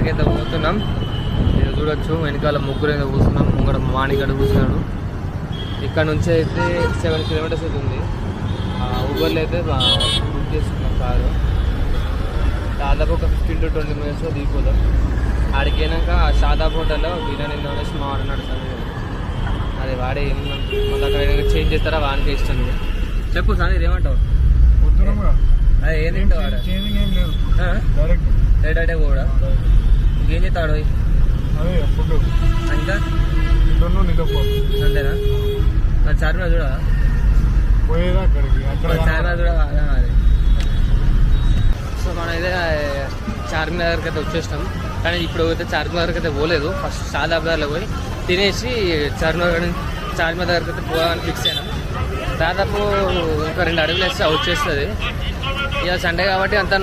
చార్మినార్కి అయితే పోతున్నాం. మీరు చూడొచ్చు వెనకాల ముగ్గురు అయితే కూర్చున్నాం. ముంగడ మాణిగడ కూర్చున్నాడు. ఇక్కడ నుంచి అయితే 7 కిలోమీటర్స్ అయితే ఉంది. ఊబర్లో అయితే బుక్ చేసుకున్నాం కారు. దాదాపు ఒక 15 to 20 minutes దిగిపోతాం. ఆడికి అయినాక షాదాబ్ హోటల్లో బిర్యానీ నోనేసి మా వాడు నడుస్తాను. అది వాడే మళ్ళీ అక్కడ చేంజ్ చేస్తారా వానికి ఇష్టం. చెప్పు సార్ ఏమంటావు? అదే ఏం తింటావు వాడు డైరెక్ట్ కూడా ఇంకేం చేస్తాడు ఇంకా అంతేనా? మరి చార్మినార్ చూడ చార్మినార్ చూడ అది. సో మనం అయితే చార్మినార్కి అయితే వచ్చేసినాం. కానీ ఇప్పుడు అయితే చార్మినార్కి అయితే పోలేదు. ఫస్ట్ షాదాబ్దార్లో పోయి తినేసి చార్మినార్ దగ్గరికి అయితే పోవాలని ఫిక్స్ అయినా. దాదాపు ఇంకా 2 అడుగులు వేస్తే వచ్చేస్తుంది. ఇక సండే కాబట్టి అంతా